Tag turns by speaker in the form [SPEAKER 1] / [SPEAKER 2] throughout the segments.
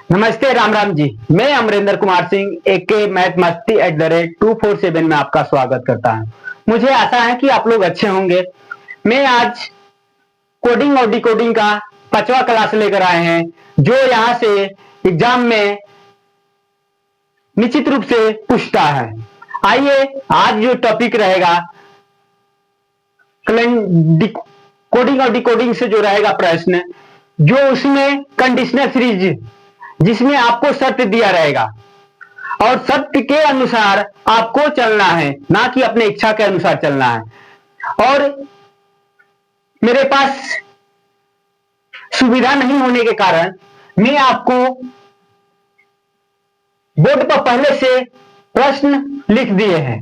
[SPEAKER 1] नमस्ते, राम राम जी। मैं अमरेंद्र कुमार सिंह एके मैथ मस्ती @247 में आपका स्वागत करता हूं। मुझे आशा है कि आप लोग अच्छे होंगे। मैं आज कोडिंग और डिकोडिंग का 5वां क्लास लेकर आए हैं, जो यहाँ से एग्जाम में निश्चित रूप से पूछता है। आइए, आज जो टॉपिक रहेगा कोडिंग और डिकोडिंग से जो रहेगा प्रश्न, जो उसमें कंडीशनल सीरीज जिसमें आपको शर्त दिया रहेगा और शर्त के अनुसार आपको चलना है, ना कि अपने इच्छा के अनुसार चलना है। और मेरे पास सुविधा नहीं होने के कारण मैं आपको बोर्ड पर पहले से प्रश्न लिख दिए हैं,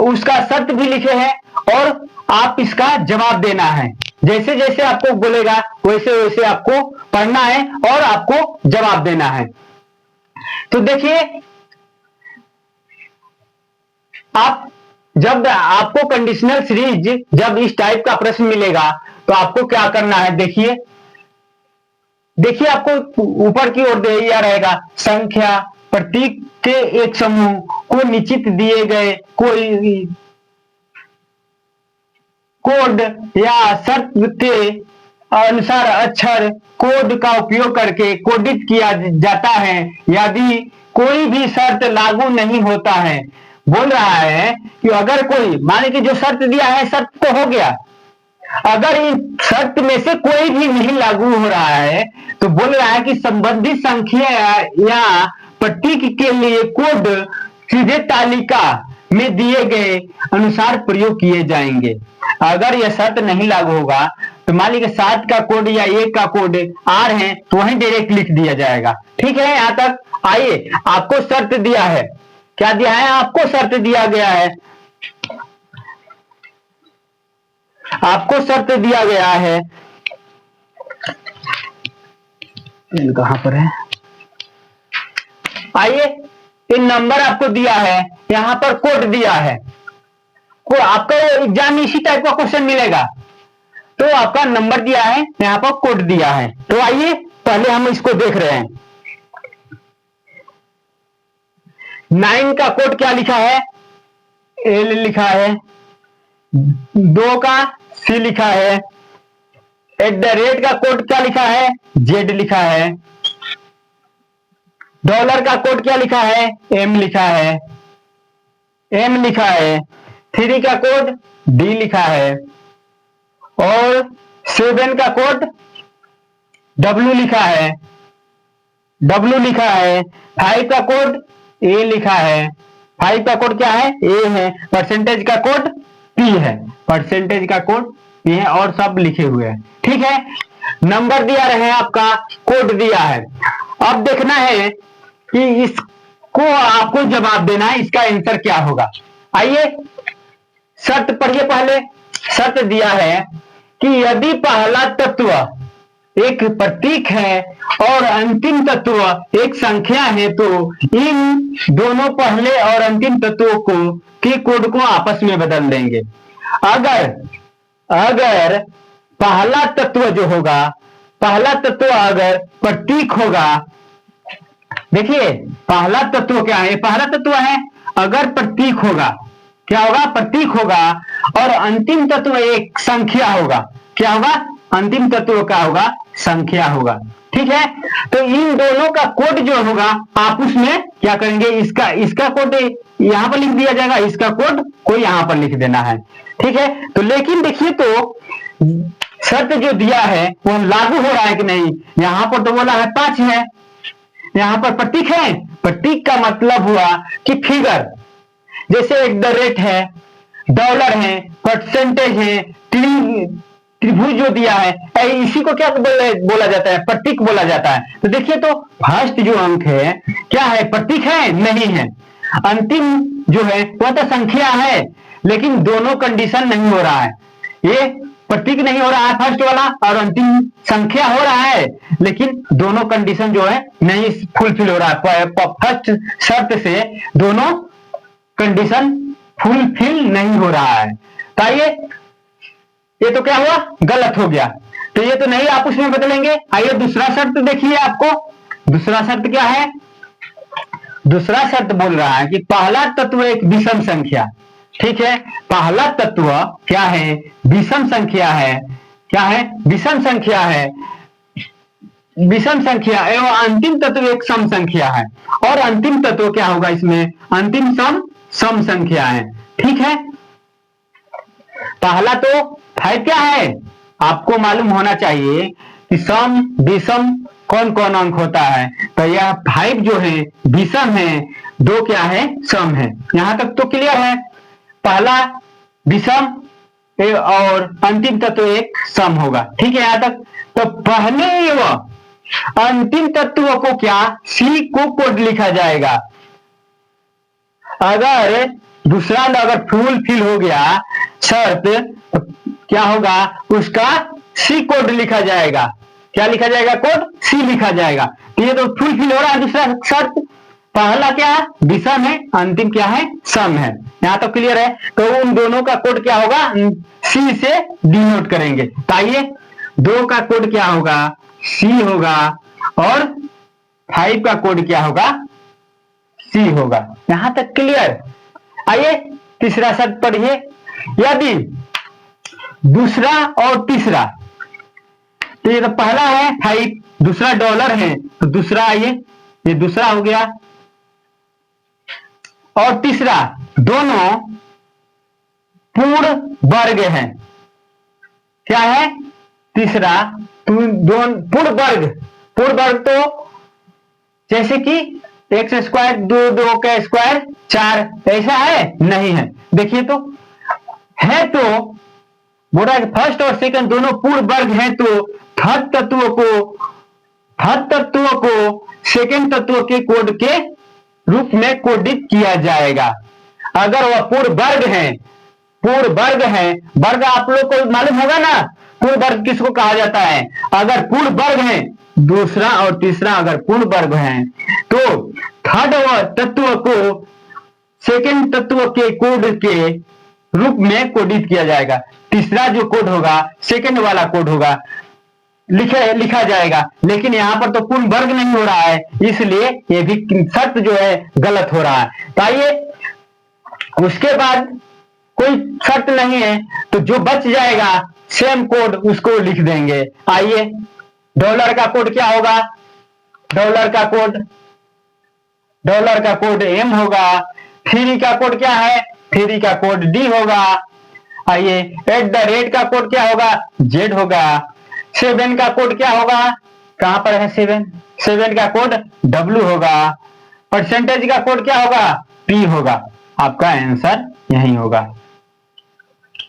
[SPEAKER 1] उसका शर्त भी लिखे हैं और आप इसका जवाब देना है। जैसे जैसे आपको बोलेगा वैसे वैसे आपको पढ़ना है और आपको जवाब देना है। तो देखिए, आप जब आपको कंडीशनल सीरीज जब इस टाइप का प्रश्न मिलेगा तो आपको क्या करना है। देखिए देखिए, आपको ऊपर की ओर दिया रहेगा संख्या प्रतीक के एक समूह को निश्चित दिए गए कोई कोड या शर्त के अनुसार अक्षर कोड का उपयोग करके कोडित किया जाता है यदि कोई भी शर्त लागू नहीं होता है। बोल रहा है कि अगर कोई, माने कि जो शर्त दिया है शर्त तो हो गया, अगर इन शर्त में से कोई भी नहीं लागू हो रहा है तो बोल रहा है कि संबंधित संख्या या प्रतीक के लिए कोड सीधे तालिका में दिए गए अनुसार प्रयोग किए जाएंगे। अगर यह शर्त नहीं लागू होगा तो मान लीजिए 7 का कोड या 1 का कोड आर है तो वहीं डायरेक्ट लिख दिया जाएगा। ठीक है, यहां तक आइए। आपको शर्त दिया है, क्या दिया है? आपको शर्त दिया गया है, आपको शर्त दिया गया है। कहां पर है? आइए, इन नंबर आपको दिया है, यहां पर कोड दिया है। को आपका एग्जाम में इसी टाइप का क्वेश्चन मिलेगा। तो आपका नंबर दिया है, यहां पर कोड दिया है। तो आइए पहले हम इसको देख रहे हैं। 9 का कोड क्या लिखा है? एल लिखा है। 2 का सी लिखा है। @ का कोड क्या लिखा है? जेड लिखा है। डॉलर का कोड क्या लिखा है? एम लिखा है। एम लिखा है। 3 का कोड डी लिखा है और 7 का कोड डब्ल्यू लिखा है। डब्ल्यू लिखा है। 5 का कोड ए लिखा है। 5 का कोड क्या है? ए है। परसेंटेज का कोड पी है। परसेंटेज का कोड पी है और सब लिखे हुए हैं। ठीक है, नंबर दिया रहे, आपका कोड दिया है। अब देखना है कि इसको आपको जवाब देना है, इसका आंसर क्या होगा। आइए शर्त पढ़िए। पहले शर्त दिया है कि यदि पहला तत्व एक प्रतीक है और अंतिम तत्व एक संख्या है तो इन दोनों पहले और अंतिम तत्वों को के कोड को आपस में बदल देंगे। अगर पहला तत्व जो होगा, पहला तत्व अगर प्रतीक होगा, देखिए पहला तत्व क्या है? पहला तत्व है। अगर प्रतीक होगा, क्या होगा? प्रतीक होगा और अंतिम तत्व एक संख्या होगा। क्या होगा? अंतिम तत्व क्या होगा? संख्या होगा। ठीक है, तो इन दोनों का कोड जो होगा आप उसमें क्या करेंगे? इसका कोड यहां पर लिख दिया जाएगा, इसका कोड को यहां पर लिख देना है। ठीक है, तो लेकिन देखिए तो शर्त जो दिया है वो लागू हो रहा है कि नहीं। यहां पर तो बोला है 5 है, यहां पर प्रतीक है। प्रतीक का मतलब हुआ कि फिगर, जैसे @ है, डॉलर है, परसेंटेज है, त्रिभुज जो दिया है, इसी को क्या बोला जाता है? प्रतीक बोला जाता है। तो देखिए तो फर्स्ट जो अंक है क्या है? प्रतीक है? नहीं है। अंतिम जो है वह तो संख्या है, लेकिन दोनों कंडीशन नहीं हो रहा है। ये प्रतीक नहीं हो रहा है फर्स्ट वाला और अंतिम संख्या हो रहा है, लेकिन दोनों कंडीशन जो है नहीं फुलफिल हो रहा है। फर्स्ट शर्त से दोनों कंडीशन फुलफिल नहीं हो रहा है। तो ये तो क्या हुआ? गलत हो गया। तो ये तो नहीं, आप उसमें बदलेंगे। आइए दूसरा शर्त देखिए। आपको दूसरा शर्त क्या है? दूसरा शर्त बोल रहा है कि पहला तत्व एक विषम संख्या, ठीक है, पहला तत्व क्या है? विषम संख्या है। क्या है? विषम संख्या है। विषम संख्या एवं अंतिम तत्व एक सम संख्या है। और अंतिम तत्व क्या होगा इसमें? अंतिम सम सम संख्या है। ठीक है, पहला तो 5 क्या है? आपको मालूम होना चाहिए कि सम विषम कौन कौन अंक होता है। तो यह 5 जो है विषम है, 2 क्या है? सम है। यहां तक तो क्लियर है। पहला विषम और अंतिम तत्व एक सम होगा। ठीक है यहां तक। तो पहले एवं अंतिम तत्व को क्या? सी को कोड लिखा जाएगा। अगर दूसरा अगर फुलफिल हो गया शर्त, तो क्या होगा? उसका सी कोड लिखा जाएगा। क्या लिखा जाएगा? कोड सी लिखा जाएगा। तो ये तो फुलफिल हो रहा है दूसरा शर्त। पहला क्या है? विषम है, अंतिम क्या है? सम है। यहां तो क्लियर है। तो उन दोनों का कोड क्या होगा? सी से डिनोट करेंगे। तो आइए, 2 का कोड क्या होगा? सी होगा। और 5 का कोड क्या होगा? सी होगा। यहां तक क्लियर। आइए तीसरा शर्त पढ़िए। यदि दूसरा और तीसरा, तो ये तो पहला है 5, दूसरा डॉलर है, तो दूसरा आइए, ये दूसरा हो गया। और तीसरा, दोनों पूर्ण वर्ग है। क्या है? तीसरा पूर्ण वर्ग। पूर्ण वर्ग तो जैसे कि एक्स स्क्वायर, 2 का स्क्वायर 4, ऐसा है? नहीं है। देखिए तो है, तो बोला फर्स्ट और सेकंड दोनों पूर्ण वर्ग हैं, तो थर्ड तत्व को सेकंड तत्व के कोड के रूप में कोडित किया जाएगा। अगर वह पूर्ण वर्ग है, पूर्ण वर्ग है, वर्ग आप लोग को मालूम होगा ना, पूर्ण वर्ग किसको कहा जाता है? अगर पूर्ण वर्ग है, दूसरा और तीसरा अगर पूर्ण वर्ग है, तो थर्ड तत्व को सेकंड तत्व के कोड के रूप में कोडित किया जाएगा। तीसरा जो कोड होगा, सेकंड वाला कोड होगा, लिखा जाएगा। लेकिन यहां पर तो पूर्ण वर्ग नहीं हो रहा है, इसलिए ये भी शर्त जो है गलत हो रहा है। तो आइए, उसके बाद कोई शर्त नहीं है, तो जो बच जाएगा सेम कोड उसको लिख देंगे। आइए, डॉलर का कोड क्या होगा? डॉलर का कोड एम होगा। 3 का कोड क्या है? 3 का कोड डी होगा। आइए, @ का कोड क्या होगा? जेड होगा। 7 का कोड क्या होगा? कहां पर है 7? 7 का कोड डब्ल्यू होगा। परसेंटेज का कोड क्या होगा? पी होगा। आपका आंसर यही होगा।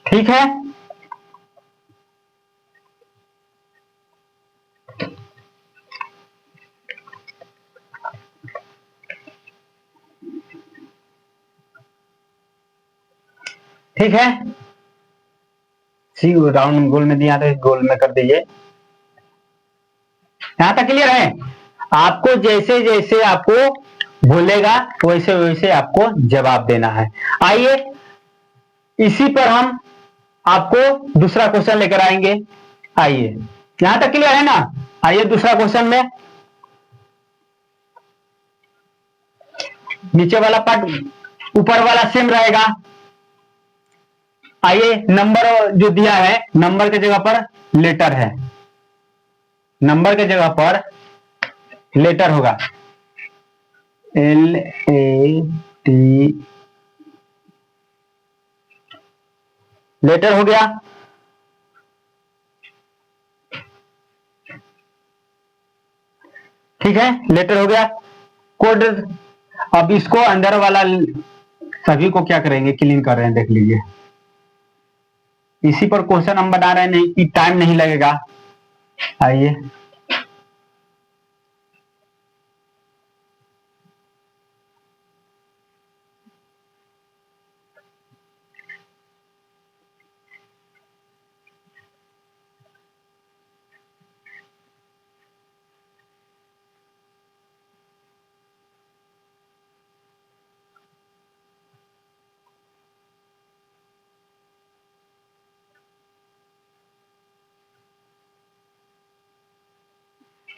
[SPEAKER 1] ठीक है, ठीक है। सी राउंड गोल में दिया, तो गोल में कर दीजिए। यहां तक क्लियर है। आपको जैसे जैसे आपको बोलेगा वैसे वैसे आपको जवाब देना है। आइए, इसी पर हम आपको दूसरा क्वेश्चन लेकर आएंगे। आइए, यहां तक क्लियर है ना? आइए दूसरा क्वेश्चन में, नीचे वाला पार्ट ऊपर वाला सेम रहेगा। आइए, नंबर जो दिया है, नंबर की जगह पर लेटर है, नंबर की जगह पर लेटर होगा। LAT, लेटर हो गया। ठीक है, लेटर हो गया। कोड, अब इसको अंदर वाला सभी को क्या करेंगे? क्लीन कर रहे हैं, देख लीजिए। इसी पर क्वेश्चन हम बना रहे हैं, नहीं कि टाइम नहीं लगेगा। आइए,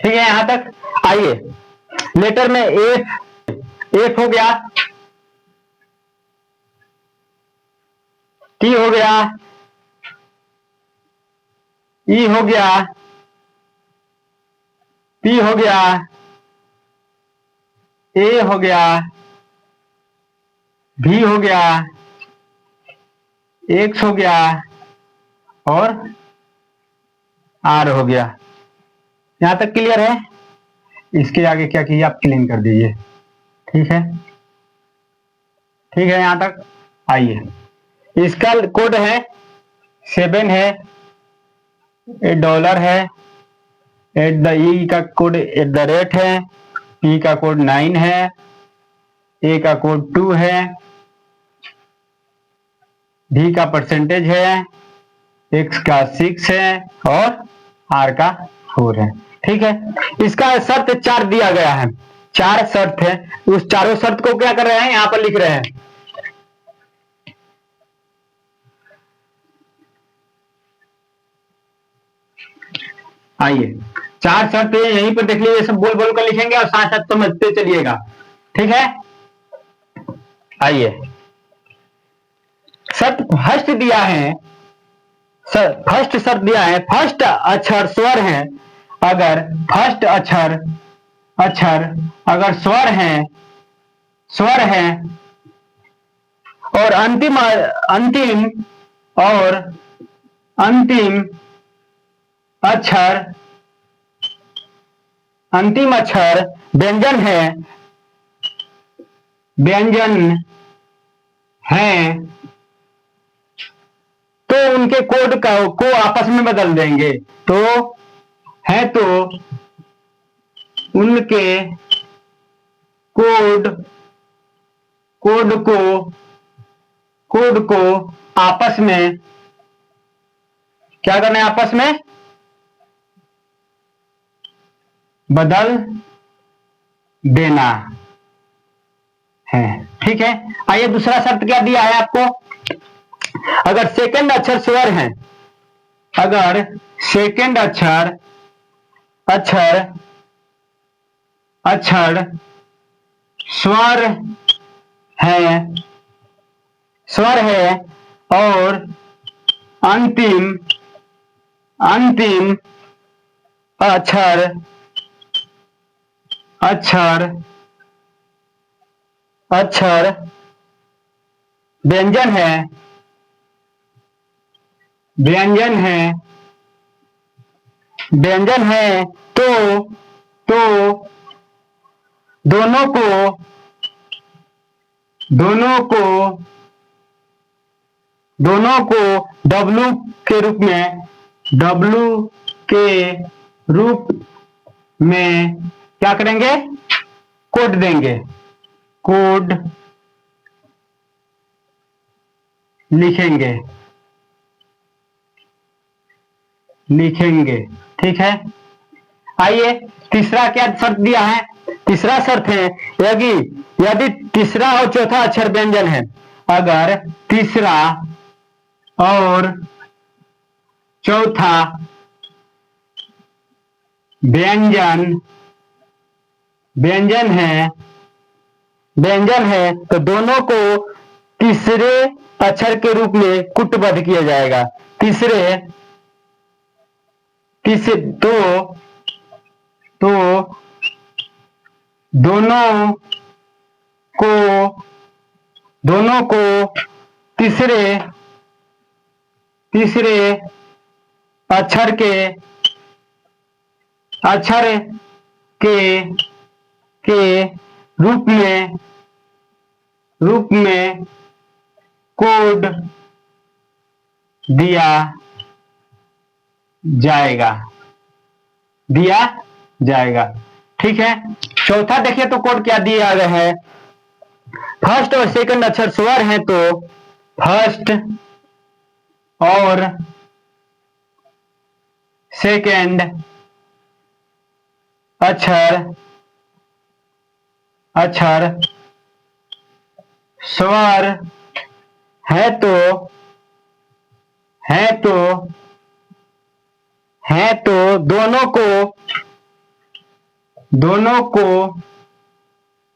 [SPEAKER 1] ठीक है यहां तक। आइए, लेटर में एफ, एफ हो गया, टी हो गया, ई हो गया, पी हो गया, ए हो गया, भी हो गया, एक्स हो गया और आर हो गया। यहां तक क्लियर है? इसके आगे क्या कीजिए आप क्लीन कर दीजिए। ठीक है, ठीक है, यहां तक आइए। इसका कोड है 7 है, $, है, एट द ई का कोड @ है, पी का कोड 9 है, ए का कोड 2 है, भी का परसेंटेज है, एक्स का 6 है और आर का 4 है। ठीक है, इसका शर्त 4 दिया गया है, 4 शर्त है। उस चारों शर्त को क्या कर रहे हैं, यहां पर लिख रहे हैं। आइए, 4 शर्त यहीं पर देख लीजिए, सब बोल बोल कर लिखेंगे और साथ साथ समझते चलिएगा। ठीक है, आइए, शर्त फर्स्ट दिया है, फर्स्ट शर्त दिया है, फर्स्ट अक्षर स्वर है, अगर फर्स्ट अक्षर अगर स्वर है और अंतिम अक्षर व्यंजन है तो उनके कोड को आपस में बदल देंगे। तो उनके कोड को आपस में क्या करना है, आपस में बदल देना है। ठीक है, आइए दूसरा शर्त क्या दिया है आपको, अगर सेकंड अक्षर स्वर है, अगर सेकंड अक्षर स्वर है और अंतिम अक्षर व्यंजन है तो दोनों को W के रूप में क्या करेंगे, कोड देंगे, कोड लिखेंगे। ठीक है, आइए तीसरा क्या शर्त दिया है, तीसरा शर्त है यदि तीसरा और चौथा अक्षर व्यंजन है, अगर तीसरा और चौथा व्यंजन है तो दोनों को तीसरे अक्षर के रूप में कूटबद्ध किया जाएगा। तो दोनों को तीसरे अक्षर के रूप में कोड दिया जाएगा। ठीक है, चौथा देखिए तो कोड क्या दिया गया है, फर्स्ट और सेकंड अक्षर स्वर है तो फर्स्ट और सेकंड अक्षर स्वर है तो दोनों को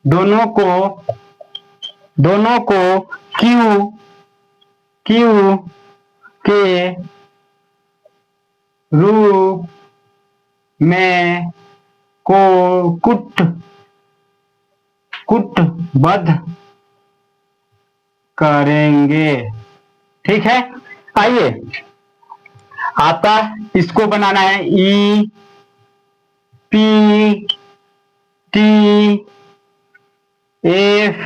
[SPEAKER 1] दोनों को क्यू के रूप में कुटबद्ध करेंगे। ठीक है, आइए आपका इसको बनाना है ई पी टी एफ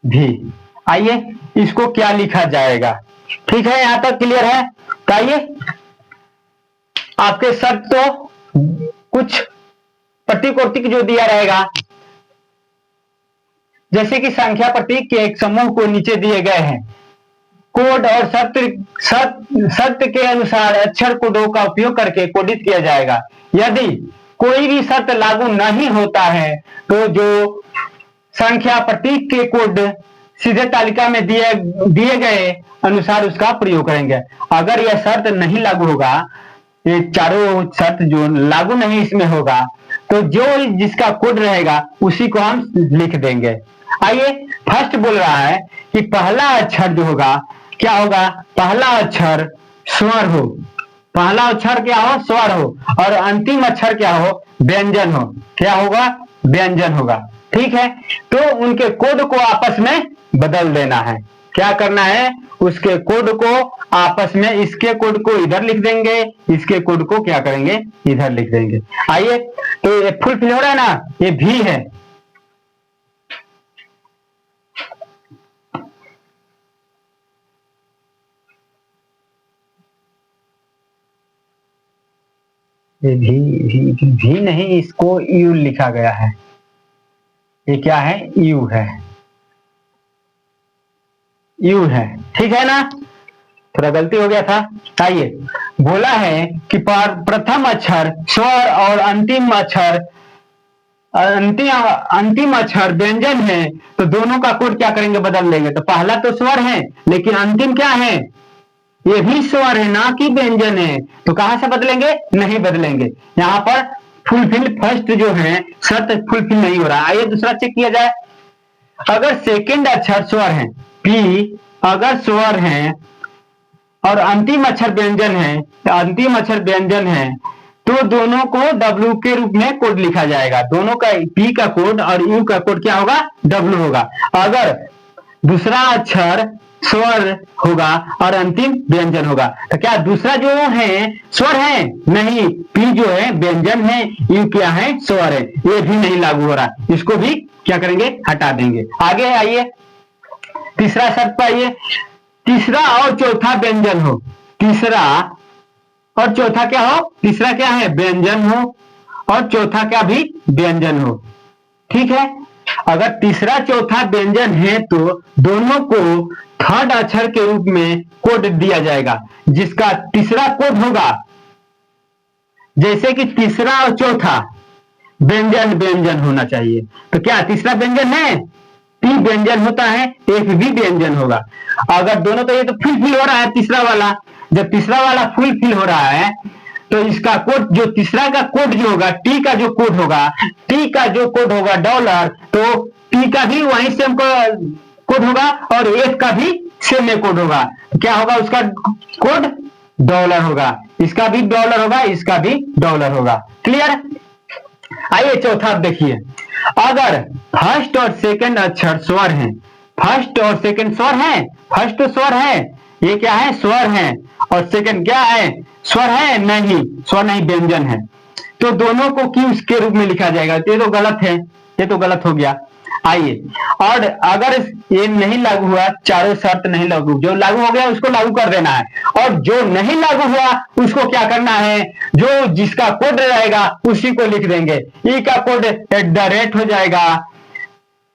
[SPEAKER 1] भी। आइए इसको क्या लिखा जाएगा। ठीक है, यहां तक क्लियर है। तो आइए आपके शर्त तो कुछ प्रतीक जो दिया रहेगा, जैसे कि संख्या प्रतीक के एक समूह को नीचे दिए गए हैं। कोड और शर्त के अनुसार अक्षर कोडों का उपयोग करके कोडित किया जाएगा। यदि कोई भी शर्त लागू नहीं होता है तो जो संख्या प्रतीक के कोड सीधे तालिका में दिए गए अनुसार उसका प्रयोग करेंगे। अगर यह शर्त नहीं लागू होगा, ये चारों शर्त जो लागू नहीं इसमें होगा, तो जो जिसका कोड रहेगा उसी को हम लिख देंगे। आइए फर्स्ट बोल रहा है कि पहला अक्षर जो होगा क्या होगा, पहला अक्षर स्वर हो, पहला अक्षर क्या हो, स्वर हो, और अंतिम अक्षर क्या हो, व्यंजन हो। क्या होगा, व्यंजन होगा। ठीक है, तो उनके कोड को आपस में बदल देना है। क्या करना है, उसके कोड को आपस में, इसके कोड को इधर लिख देंगे, इसके कोड को क्या करेंगे, इधर लिख देंगे। आइए, तो ये फुलफिल हो रहा है ना, ये भी है। ये भी नहीं, इसको यू लिखा गया है। ये क्या है, यू है, यू है। ठीक है ना, थोड़ा गलती हो गया था। आइए, बोला है कि प्रथम अक्षर स्वर और अंतिम अक्षर व्यंजन है, तो दोनों का कोड क्या करेंगे, बदल लेंगे। तो पहला तो स्वर है, लेकिन अंतिम क्या है, ये भी स्वर है, ना कि व्यंजन है। तो कहां से बदलेंगे, नहीं बदलेंगे। यहां पर फुलफिल फर्स्ट जो है शर्त फुलफिल नहीं हो रहा। आइए दूसरा चेक किया जाए। अगर सेकंड अक्षर स्वर है, पी अगर स्वर है और अंतिम अक्षर व्यंजन है, तो दोनों को डब्ल्यू के रूप में कोड लिखा जाएगा। दोनों का पी का कोड और यू का कोड क्या होगा, डब्ल्यू होगा। अगर दूसरा अक्षर स्वर होगा और अंतिम व्यंजन होगा, तो क्या दूसरा जो है स्वर है, नहीं, पी जो है व्यंजन है, यू क्या है, स्वर है। ये भी नहीं लागू हो रहा, इसको भी क्या करेंगे, हटा देंगे। आगे आइए, तीसरा शर्त पर आइए। तीसरा और चौथा व्यंजन हो, तीसरा और चौथा क्या हो, तीसरा क्या है, व्यंजन हो, और चौथा क्या भी व्यंजन हो। ठीक है, अगर तीसरा चौथा व्यंजन है तो दोनों को थर्ड अक्षर के रूप में कोड दिया जाएगा, जिसका तीसरा कोड होगा, जैसे कि तीसरा और चौथा व्यंजन होना चाहिए। तो क्या तीसरा व्यंजन है, टी व्यंजन होता है, एक भी व्यंजन होगा। अगर दोनों, तो ये तो फुलफिल हो रहा है तीसरा वाला। जब तीसरा वाला फुलफिल हो रहा है तो इसका कोड, जो तीसरा का कोड जो होगा, टी का जो कोड होगा डॉलर, तो टी का भी वही सेम कोड होगा और एफ का भी सेम कोड होगा। क्या होगा, उसका कोड डॉलर होगा, इसका भी डॉलर होगा, इसका भी डॉलर होगा। क्लियर। आइए चौथा देखिए। अगर फर्स्ट और सेकंड अक्षर स्वर हैं, फर्स्ट और सेकंड स्वर हैं, फर्स्ट तो स्वर है, ये क्या है, स्वर है, और सेकंड क्या है, स्वर है, नहीं, स्वर नहीं, व्यंजन है, तो दोनों को क्यों के रूप में लिखा जाएगा। ये तो गलत है, ये तो गलत हो गया। आइए, और अगर ये नहीं लागू हुआ, चारों शर्त नहीं लागू, जो लागू हो गया उसको लागू कर देना है, और जो नहीं लागू हुआ उसको क्या करना है, जो जिसका कोड रहेगा उसी को लिख देंगे। ई का कोड @ हो जाएगा,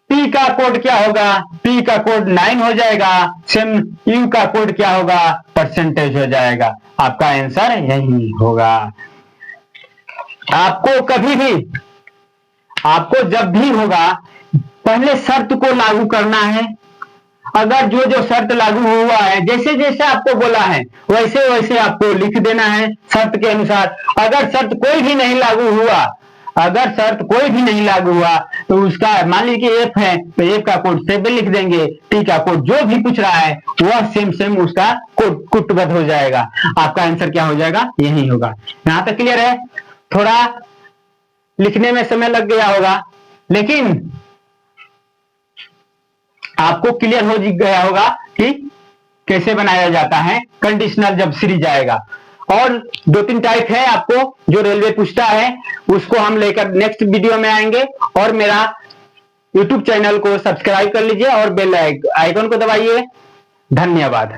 [SPEAKER 1] पी का कोड क्या होगा, पी का कोड 9 हो जाएगा, सेम यू का कोड क्या होगा, परसेंटेज हो जाएगा। आपका आंसर यही होगा। आपको कभी भी, आपको जब भी होगा, पहले शर्त को लागू करना है। अगर जो जो शर्त लागू हुआ है, जैसे जैसे आपको बोला है वैसे वैसे आपको लिख देना है शर्त के अनुसार। अगर शर्त कोई भी नहीं लागू हुआ, अगर शर्त कोई भी नहीं लागू हुआ तो उसका, मान लीजिए एफ है तो एफ का कोड 7 लिख देंगे, टी का कोड जो भी पूछ रहा है वह सेम उसका कोड कुटबद्ध हो जाएगा। आपका आंसर क्या हो जाएगा, यही होगा। यहां तक क्लियर है? थोड़ा लिखने में समय लग गया होगा, लेकिन आपको क्लियर हो गया होगा कि कैसे बनाया जाता है कंडीशनल जब सीरीज आएगा। और 2-3 टाइप है आपको जो रेलवे पूछता है, उसको हम लेकर नेक्स्ट वीडियो में आएंगे। और मेरा YouTube चैनल को सब्सक्राइब कर लीजिए और बेल आइकन को दबाइए। धन्यवाद।